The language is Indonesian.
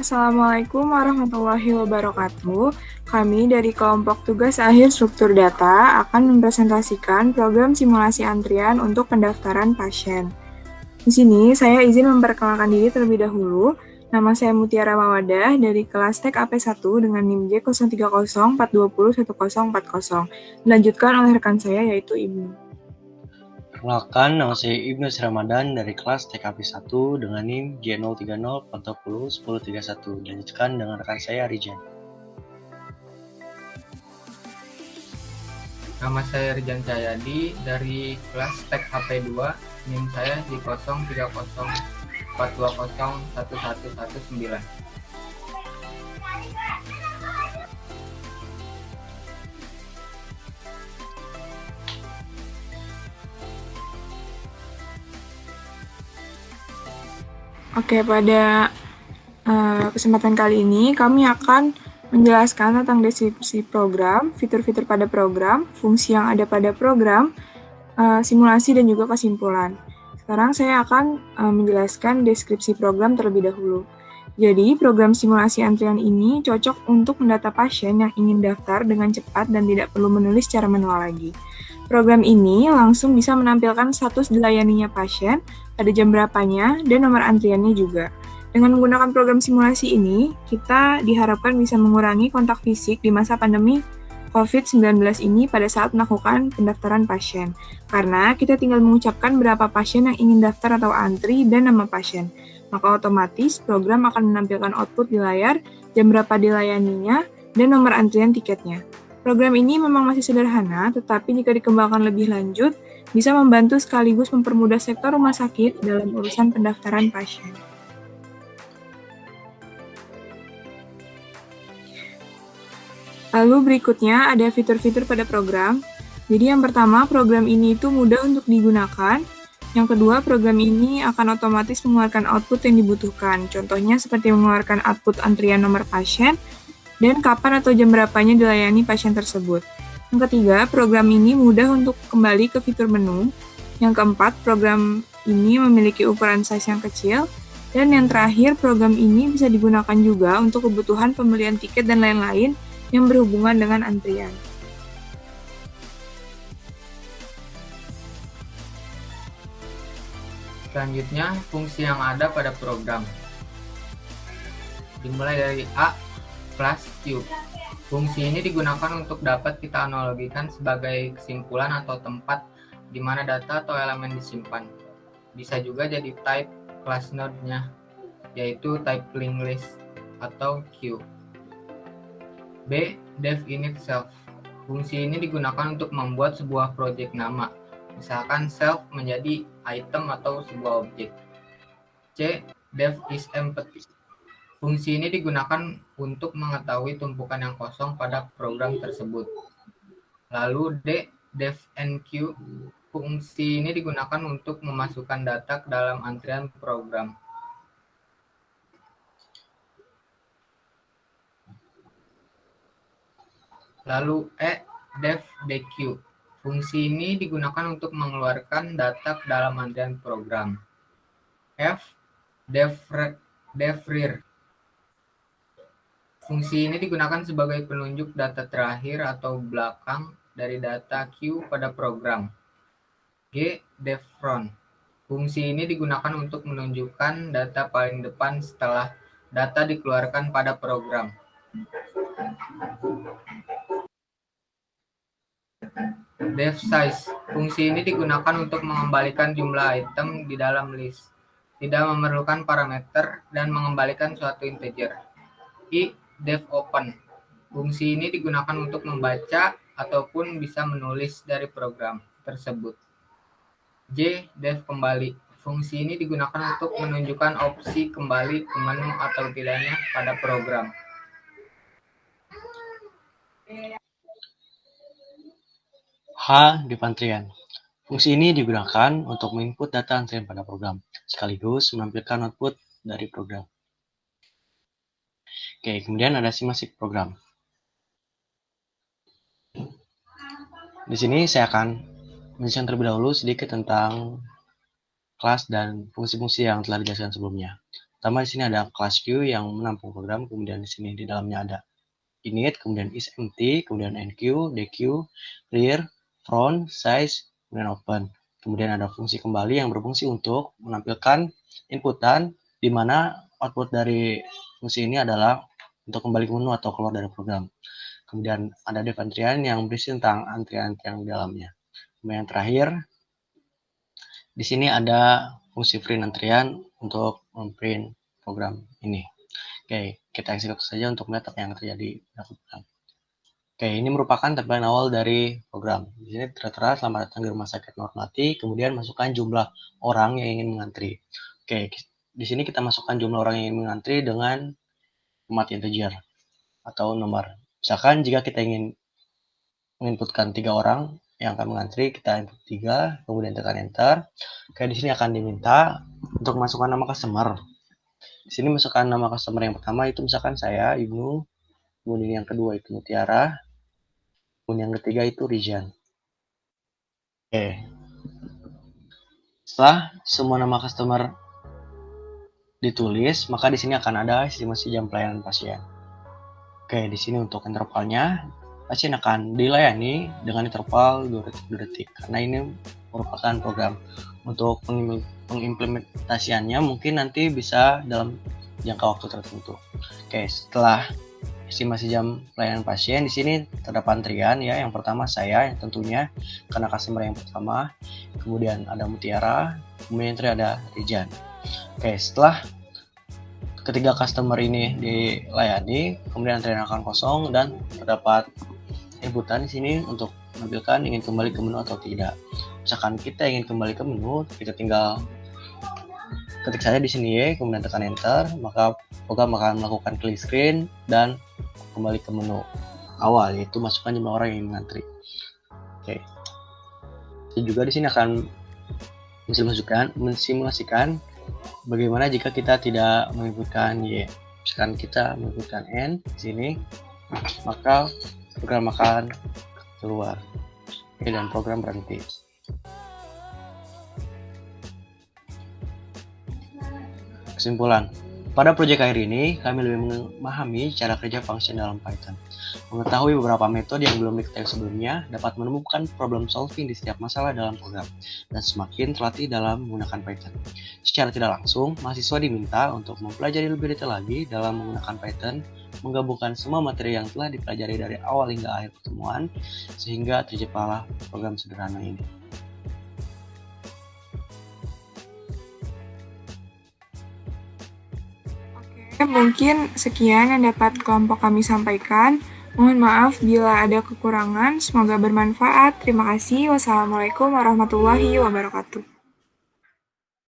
Assalamualaikum warahmatullahi wabarakatuh. Kami dari kelompok tugas akhir struktur data akan mempresentasikan program simulasi antrian untuk pendaftaran pasien. Di sini saya izin memperkenalkan diri terlebih dahulu. Nama saya Mutiara Mawadah dari kelas Tek AP1 dengan NIM J0304201040. Dilanjutkan oleh rekan saya yaitu Ibnu. Perkenalkan, nama saya Ibnu Ramadan dari kelas TKP 1 dengan NIM J030401031. Dilanjutkan dengan rekan saya Rijan. Nama saya Rijan Cahyadi dari kelas Tek HP2, NIM saya J03042011119. Oke, pada kesempatan kali ini kami akan menjelaskan tentang deskripsi program, fitur-fitur pada program, fungsi yang ada pada program, simulasi dan juga kesimpulan. Sekarang saya akan menjelaskan deskripsi program terlebih dahulu. Jadi, program simulasi antrian ini cocok untuk mendata pasien yang ingin daftar dengan cepat dan tidak perlu menulis secara manual lagi. Program ini langsung bisa menampilkan status dilayaninya pasien, pada jam berapanya, dan nomor antriannya juga. Dengan menggunakan program simulasi ini, kita diharapkan bisa mengurangi kontak fisik di masa pandemi COVID-19 ini pada saat melakukan pendaftaran pasien. Karena kita tinggal mengucapkan berapa pasien yang ingin daftar atau antri dan nama pasien. Maka otomatis program akan menampilkan output di layar, jam berapa dilayaninya, dan nomor antrian tiketnya. Program ini memang masih sederhana, tetapi jika dikembangkan lebih lanjut, bisa membantu sekaligus mempermudah sektor rumah sakit dalam urusan pendaftaran pasien. Lalu berikutnya ada fitur-fitur pada program. Jadi yang pertama, program ini itu mudah untuk digunakan. Yang kedua, program ini akan otomatis mengeluarkan output yang dibutuhkan. Contohnya seperti mengeluarkan output antrian nomor pasien, dan kapan atau jam berapanya dilayani pasien tersebut. Yang ketiga, program ini mudah untuk kembali ke fitur menu. Yang keempat, program ini memiliki ukuran size yang kecil. Dan yang terakhir, program ini bisa digunakan juga untuk kebutuhan pembelian tiket dan lain-lain yang berhubungan dengan antrian. Selanjutnya, fungsi yang ada pada program. Dimulai dari A plus Q. Fungsi ini digunakan untuk dapat kita analogikan sebagai kesimpulan atau tempat di mana data atau elemen disimpan. Bisa juga jadi type class node-nya, yaitu type link list atau Q. B. Dev init self. Fungsi ini digunakan untuk membuat sebuah project nama. Misalkan self menjadi item atau sebuah objek. C. Dev is empty. Fungsi ini digunakan untuk mengetahui tumpukan yang kosong pada program tersebut. Lalu D. Dev NQ. Fungsi ini digunakan untuk memasukkan data ke dalam antrian program. Lalu E. Dev DQ. Fungsi ini digunakan untuk mengeluarkan data ke dalam antrian program. F. Dev rear. Fungsi ini digunakan sebagai penunjuk data terakhir atau belakang dari data Q pada program. G. Dev front. Fungsi ini digunakan untuk menunjukkan data paling depan setelah data dikeluarkan pada program. Dev size. Fungsi ini digunakan untuk mengembalikan jumlah item di dalam list. Tidak memerlukan parameter dan mengembalikan suatu integer. I. Dev open. Fungsi ini digunakan untuk membaca ataupun bisa menulis dari program tersebut. J. Dev kembali. Fungsi ini digunakan untuk menunjukkan opsi kembali ke menu atau tidaknya pada program. H. Div antrian. Fungsi ini digunakan untuk menginput data antrian pada program, sekaligus menampilkan output dari program. Oke, kemudian ada simulasi program. Di sini saya akan menjelaskan terlebih dahulu sedikit tentang kelas dan fungsi-fungsi yang telah dijelaskan sebelumnya. Pertama di sini ada class queue yang menampung program, kemudian di sini di dalamnya ada init, kemudian is empty, kemudian enqueue, dequeue, clear, front, size, kemudian open. Kemudian ada fungsi kembali yang berfungsi untuk menampilkan inputan, di mana output dari fungsi ini adalah untuk kembali ke menu atau keluar dari program. Kemudian ada div antrian yang berisi tentang antrian-antrian di dalamnya. Kemudian yang terakhir, di sini ada fungsi print antrian untuk memprint program ini. Oke, kita execute saja untuk melihat apa yang terjadi pada program. Oke, ini merupakan tampilan awal dari program. Di sini tertera selamat datang di rumah sakit Nurmati, kemudian masukkan jumlah orang yang ingin mengantri. Oke, di sini kita masukkan jumlah orang yang ingin mengantri dengan format integer atau nomor. Misalkan jika kita ingin menginputkan 3 orang yang akan mengantri, kita input 3, kemudian tekan enter. Oke, di sini akan diminta untuk masukkan nama customer. Di sini masukkan nama customer yang pertama itu misalkan saya, Ibnu, kemudian yang kedua itu Mutiara, kemudian yang ketiga itu Rijan. Oke. Setelah semua nama customer ditulis, maka di sini akan ada estimasi jam pelayanan pasien. Oke, di sini untuk intervalnya, pasien akan dilayani dengan interval 2 detik, karena ini merupakan program. Untuk pengimplementasiannya mungkin nanti bisa dalam jangka waktu tertentu. Oke, setelah estimasi jam pelayanan pasien, di sini terdapat antrian ya. Yang pertama saya, yang tentunya karena customer yang pertama, kemudian ada Mutiara, kemudian ada Rijan. Oke, setelah ketiga customer ini dilayani, kemudian antrian akan kosong dan terdapat inputan di sini untuk menampilkan ingin kembali ke menu atau tidak. Misalkan kita ingin kembali ke menu, kita tinggal ketik saja di sini ya, kemudian tekan enter, maka program akan melakukan clear screen dan kembali ke menu awal, yaitu masukkan jumlah orang yang mengantri. Oke. Jadi juga di sini akan mensimulasikan bagaimana jika kita tidak menginputkan Y. Misalkan kita menginputkan N di sini, maka program akan keluar. Oke, dan program berhenti. Kesimpulan, pada proyek akhir ini, kami lebih memahami cara kerja function dalam Python. Mengetahui beberapa metode yang belum diketahui sebelumnya dapat menemukan problem solving di setiap masalah dalam program, dan semakin terlatih dalam menggunakan Python. Secara tidak langsung, mahasiswa diminta untuk mempelajari lebih detail lagi dalam menggunakan Python, menggabungkan semua materi yang telah dipelajari dari awal hingga akhir pertemuan, sehingga terciptalah program sederhana ini. Mungkin sekian yang dapat kelompok kami sampaikan. Mohon maaf bila ada kekurangan. Semoga bermanfaat. Terima kasih. Wassalamualaikum warahmatullahi wabarakatuh.